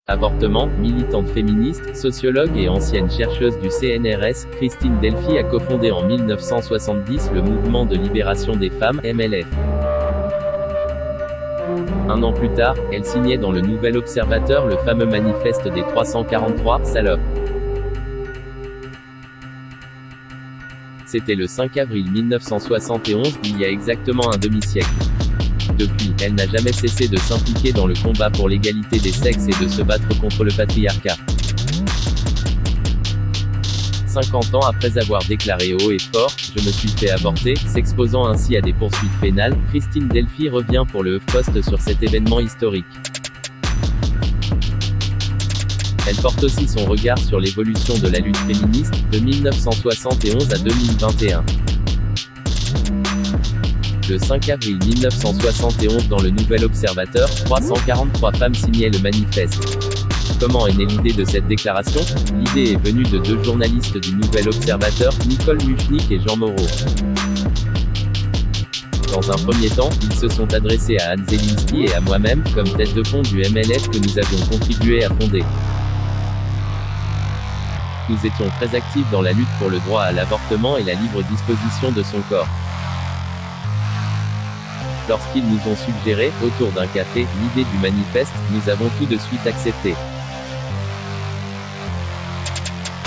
Avortement, militante féministe, sociologue et ancienne chercheuse du CNRS, Christine Delphy a cofondé en 1970 le mouvement de libération des femmes, MLF. Un an plus tard, elle signait dans le Nouvel Observateur le fameux manifeste des 343 salopes. C'était le 5 avril 1971, il y a exactement un demi-siècle. Depuis, elle n'a jamais cessé de s'impliquer dans le combat pour l'égalité des sexes et de se battre contre le patriarcat. 50 ans après avoir déclaré haut et fort « Je me suis fait avorter », s'exposant ainsi à des poursuites pénales, Christine Delphy revient pour le HuffPost sur cet événement historique. Elle porte aussi son regard sur l'évolution de la lutte féministe, de 1971 à 2021. Le 5 avril 1971 dans le Nouvel Observateur, 343 femmes signaient le manifeste. Comment est née l'idée de cette déclaration? L'idée est venue de deux journalistes du Nouvel Observateur, Nicole Muchnik et Jean Moreau. Dans un premier temps, ils se sont adressés à Anne Zielinski et à moi-même, comme tête de pont du MLF que nous avions contribué à fonder. Nous étions très actifs dans la lutte pour le droit à l'avortement et la libre disposition de son corps. Lorsqu'ils nous ont suggéré, autour d'un café, l'idée du manifeste, nous avons tout de suite accepté.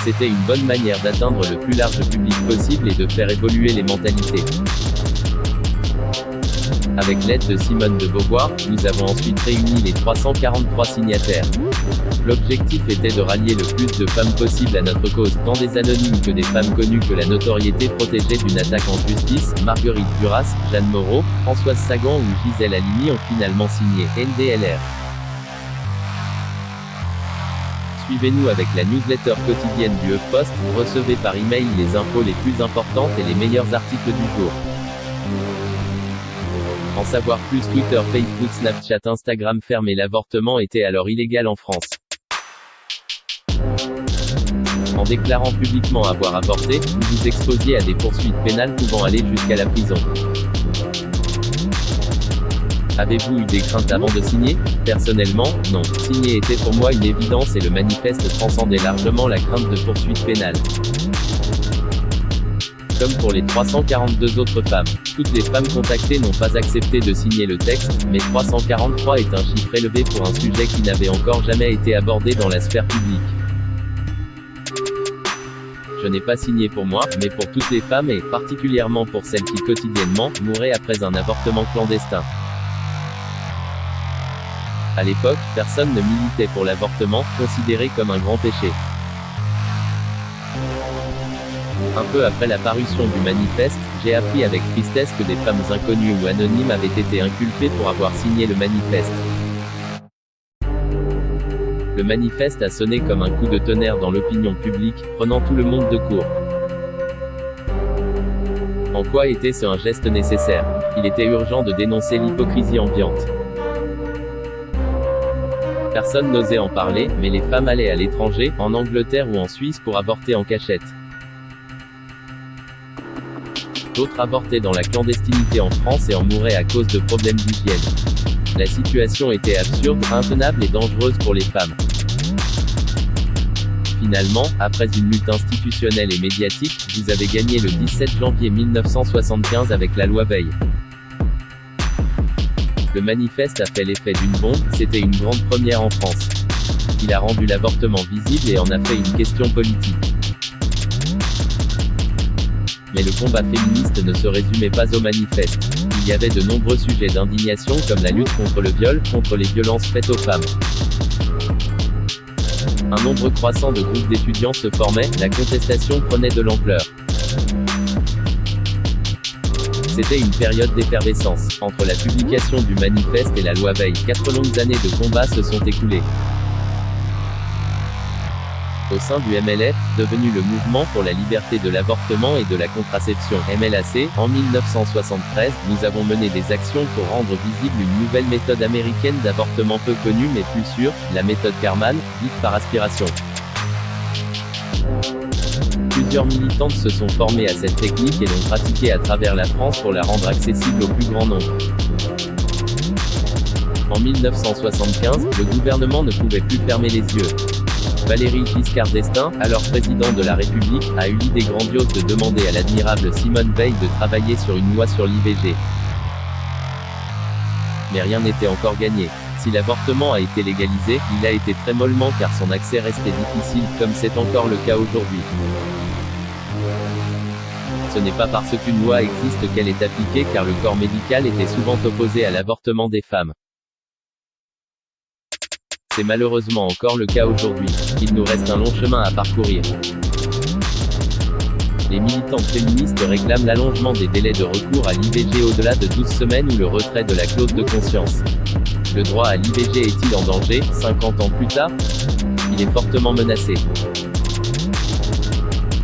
C'était une bonne manière d'atteindre le plus large public possible et de faire évoluer les mentalités. Avec l'aide de Simone de Beauvoir, nous avons ensuite réuni les 343 signataires. L'objectif était de rallier le plus de femmes possible à notre cause, tant des anonymes que des femmes connues que la notoriété protégeait d'une attaque en justice. Marguerite Duras, Jeanne Moreau, Françoise Sagan ou Gisèle Halimi ont finalement signé NDLR. Suivez-nous avec la newsletter quotidienne du HuffPost, vous recevez par email les infos les plus importantes et les meilleurs articles du jour. En savoir plus, Twitter, Facebook, Snapchat, Instagram fermés. L'avortement était alors illégal en France. En déclarant publiquement avoir avorté, vous vous exposiez à des poursuites pénales pouvant aller jusqu'à la prison. Avez-vous eu des craintes avant de signer? Personnellement, non. Signer était pour moi une évidence et le manifeste transcendait largement la crainte de poursuites pénales. Comme pour les 342 autres femmes. Toutes les femmes contactées n'ont pas accepté de signer le texte, mais 343 est un chiffre élevé pour un sujet qui n'avait encore jamais été abordé dans la sphère publique. Je n'ai pas signé pour moi, mais pour toutes les femmes et, particulièrement pour celles qui quotidiennement, mouraient après un avortement clandestin. À l'époque, personne ne militait pour l'avortement, considéré comme un grand péché. Un peu après la parution du manifeste, j'ai appris avec tristesse que des femmes inconnues ou anonymes avaient été inculpées pour avoir signé le manifeste. Le manifeste a sonné comme un coup de tonnerre dans l'opinion publique, prenant tout le monde de court. En quoi était-ce un geste nécessaire? Il était urgent de dénoncer l'hypocrisie ambiante. Personne n'osait en parler, mais les femmes allaient à l'étranger, en Angleterre ou en Suisse pour avorter en cachette. D'autres avortaient dans la clandestinité en France et en mouraient à cause de problèmes d'hygiène. La situation était absurde, intenable et dangereuse pour les femmes. Finalement, après une lutte institutionnelle et médiatique, vous avez gagné le 17 janvier 1975 avec la loi Veil. Le manifeste a fait l'effet d'une bombe, c'était une grande première en France. Il a rendu l'avortement visible et en a fait une question politique. Mais le combat féministe ne se résumait pas au manifeste. Il y avait de nombreux sujets d'indignation comme la lutte contre le viol, contre les violences faites aux femmes. Un nombre croissant de groupes d'étudiants se formaient, la contestation prenait de l'ampleur. C'était une période d'effervescence. Entre la publication du manifeste et la loi Veil, 4 longues années de combat se sont écoulées. Au sein du MLF, devenu le Mouvement pour la liberté de l'avortement et de la contraception, MLAC, en 1973, nous avons mené des actions pour rendre visible une nouvelle méthode américaine d'avortement peu connue mais plus sûre, la méthode Karman, dite par aspiration. Plusieurs militantes se sont formées à cette technique et l'ont pratiquée à travers la France pour la rendre accessible au plus grand nombre. En En 1975, le gouvernement ne pouvait plus fermer les yeux. Valéry Giscard d'Estaing, alors président de la République, a eu l'idée grandiose de demander à l'admirable Simone Veil de travailler sur une loi sur l'IVG. Mais rien n'était encore gagné. Si l'avortement a été légalisé, il a été très mollement car son accès restait difficile, comme c'est encore le cas aujourd'hui. Ce n'est pas parce qu'une loi existe qu'elle est appliquée car le corps médical était souvent opposé à l'avortement des femmes. C'est malheureusement encore le cas aujourd'hui. Il nous reste un long chemin à parcourir. Les militantes féministes réclament l'allongement des délais de recours à l'IVG au-delà de 12 semaines ou le retrait de la clause de conscience. Le droit à l'IVG est-il en danger, 50 ans plus tard? Il est fortement menacé.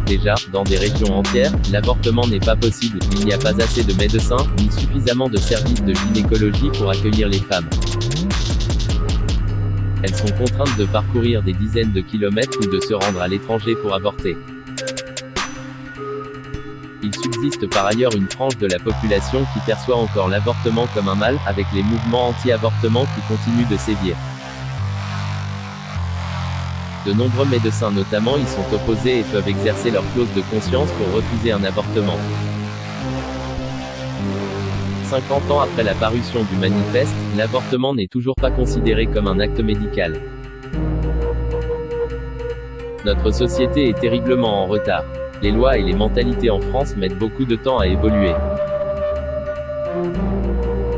Déjà, dans des régions entières, l'avortement n'est pas possible, il n'y a pas assez de médecins, ni suffisamment de services de gynécologie pour accueillir les femmes. Elles sont contraintes de parcourir des dizaines de kilomètres ou de se rendre à l'étranger pour avorter. Il subsiste par ailleurs une frange de la population qui perçoit encore l'avortement comme un mal, avec les mouvements anti-avortement qui continuent de sévir. De nombreux médecins notamment y sont opposés et peuvent exercer leur clause de conscience pour refuser un avortement. 50 ans après la parution du manifeste, l'avortement n'est toujours pas considéré comme un acte médical. Notre société est terriblement en retard. Les lois et les mentalités en France mettent beaucoup de temps à évoluer.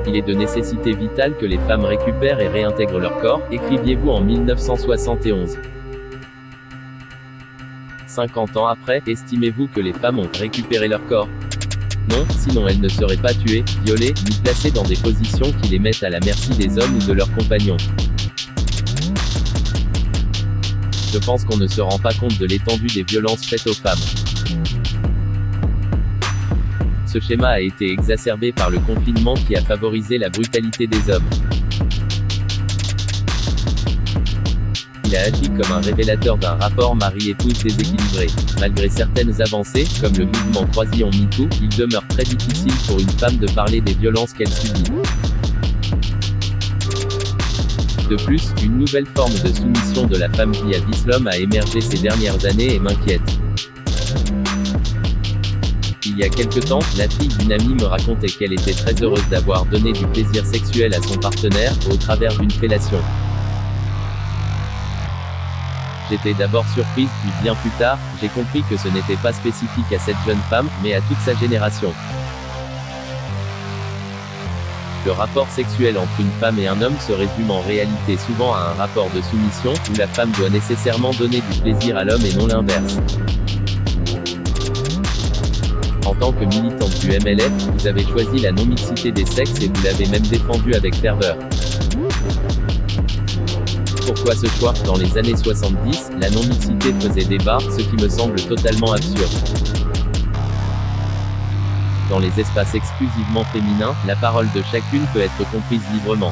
Il est de nécessité vitale que les femmes récupèrent et réintègrent leur corps, écriviez-vous en 1971. 50 ans après, estimez-vous que les femmes ont récupéré leur corps? Non, sinon elles ne seraient pas tuées, violées, ni placées dans des positions qui les mettent à la merci des hommes ou de leurs compagnons. Je pense qu'on ne se rend pas compte de l'étendue des violences faites aux femmes. Ce schéma a été exacerbé par le confinement qui a favorisé la brutalité des hommes. Il a agi comme un révélateur d'un rapport mari-épouse déséquilibré. Malgré certaines avancées, comme le mouvement Croisillon MeToo, il demeure très difficile pour une femme de parler des violences qu'elle subit. De plus, une nouvelle forme de soumission de la femme via l'islam a émergé ces dernières années et m'inquiète. Il y a quelque temps, la fille d'une amie me racontait qu'elle était très heureuse d'avoir donné du plaisir sexuel à son partenaire, au travers d'une fellation. J'étais d'abord surprise, puis bien plus tard, j'ai compris que ce n'était pas spécifique à cette jeune femme, mais à toute sa génération. Le rapport sexuel entre une femme et un homme se résume en réalité souvent à un rapport de soumission, où la femme doit nécessairement donner du plaisir à l'homme et non l'inverse. En tant que militante du MLF, vous avez choisi la non-mixité des sexes et vous l'avez même défendue avec ferveur. Pourquoi ce choix? Dans les années 70, la non-mixité faisait débat, ce qui me semble totalement absurde. Dans les espaces exclusivement féminins, la parole de chacune peut être comprise librement.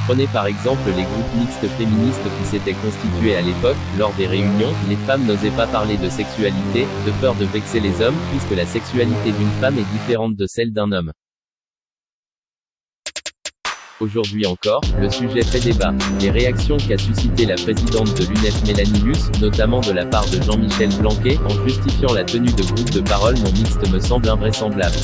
Prenez par exemple les groupes mixtes féministes qui s'étaient constitués à l'époque. Lors des réunions, les femmes n'osaient pas parler de sexualité, de peur de vexer les hommes, puisque la sexualité d'une femme est différente de celle d'un homme. Aujourd'hui encore, le sujet fait débat. Les réactions qu'a suscité la présidente de l'UNEF Mélanie Luce, notamment de la part de Jean-Michel Blanquer, en justifiant la tenue de groupes de parole non mixtes me semblent invraisemblables.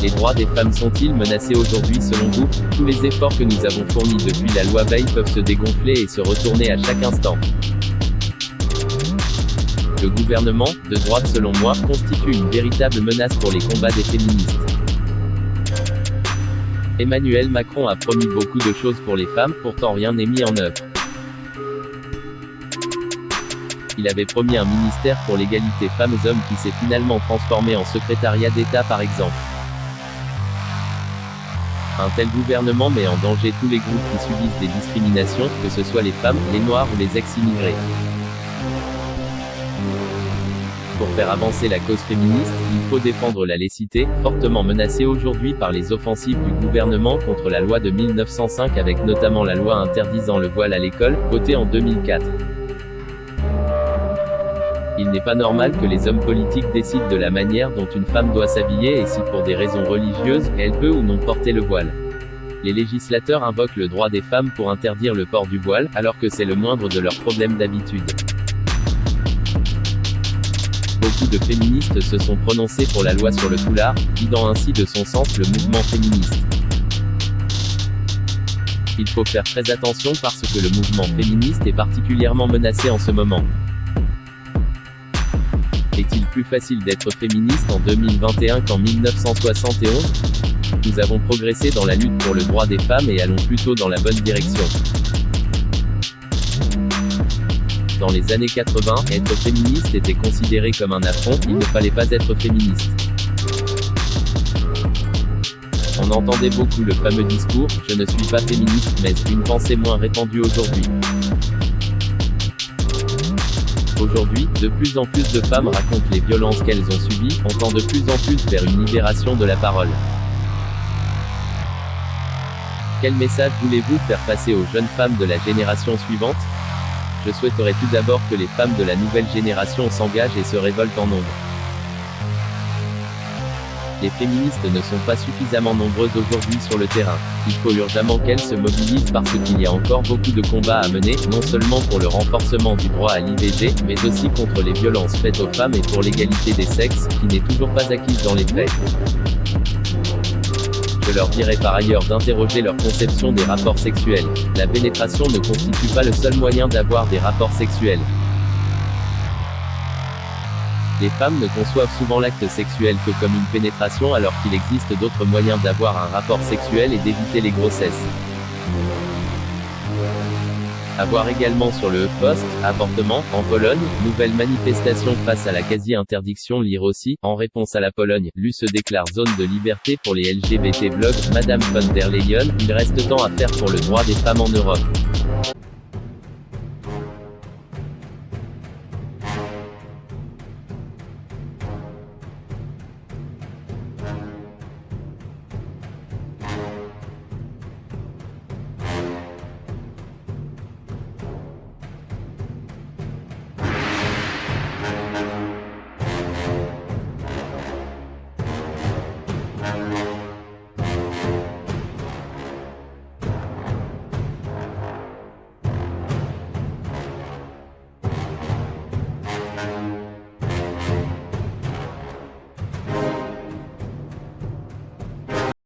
Les droits des femmes sont-ils menacés aujourd'hui selon vous? Tous les efforts que nous avons fournis depuis la loi Veil peuvent se dégonfler et se retourner à chaque instant. Le gouvernement, de droite selon moi, constitue une véritable menace pour les combats des féministes. Emmanuel Macron a promis beaucoup de choses pour les femmes, pourtant rien n'est mis en œuvre. Il avait promis un ministère pour l'égalité femmes-hommes qui s'est finalement transformé en secrétariat d'État par exemple. Un tel gouvernement met en danger tous les groupes qui subissent des discriminations, que ce soit les femmes, les noirs ou les ex-immigrés. Pour faire avancer la cause féministe, il faut défendre la laïcité, fortement menacée aujourd'hui par les offensives du gouvernement contre la loi de 1905 avec notamment la loi interdisant le voile à l'école, votée en 2004. Il n'est pas normal que les hommes politiques décident de la manière dont une femme doit s'habiller et si pour des raisons religieuses, elle peut ou non porter le voile. Les législateurs invoquent le droit des femmes pour interdire le port du voile, alors que c'est le moindre de leurs problèmes d'habitude. Beaucoup de féministes se sont prononcées pour la loi sur le foulard, vidant ainsi de son sens le mouvement féministe. Il faut faire très attention parce que le mouvement féministe est particulièrement menacé en ce moment. Est-il plus facile d'être féministe en 2021 qu'en 1971 ? Nous avons progressé dans la lutte pour le droit des femmes et allons plutôt dans la bonne direction. Dans les années 80, être féministe était considéré comme un affront, il ne fallait pas être féministe. On entendait beaucoup le fameux discours « Je ne suis pas féministe », mais une pensée moins répandue aujourd'hui. Aujourd'hui, de plus en plus de femmes racontent les violences qu'elles ont subies, on tend de plus en plus vers une libération de la parole. Quel message voulez-vous faire passer aux jeunes femmes de la génération suivante ? Je souhaiterais tout d'abord que les femmes de la nouvelle génération s'engagent et se révoltent en nombre. Les féministes ne sont pas suffisamment nombreuses aujourd'hui sur le terrain. Il faut urgemment qu'elles se mobilisent parce qu'il y a encore beaucoup de combats à mener, non seulement pour le renforcement du droit à l'IVG, mais aussi contre les violences faites aux femmes et pour l'égalité des sexes, qui n'est toujours pas acquise dans les faits. Je leur dirai par ailleurs d'interroger leur conception des rapports sexuels. La pénétration ne constitue pas le seul moyen d'avoir des rapports sexuels. Les femmes ne conçoivent souvent l'acte sexuel que comme une pénétration alors qu'il existe d'autres moyens d'avoir un rapport sexuel et d'éviter les grossesses. À voir également sur le post-avortement, en Pologne, nouvelle manifestation face à la quasi-interdiction. Lire aussi, en réponse à la Pologne, l'UE se déclare zone de liberté pour les LGBT. Blog, Madame von der Leyen, il reste tant à faire pour le droit des femmes en Europe.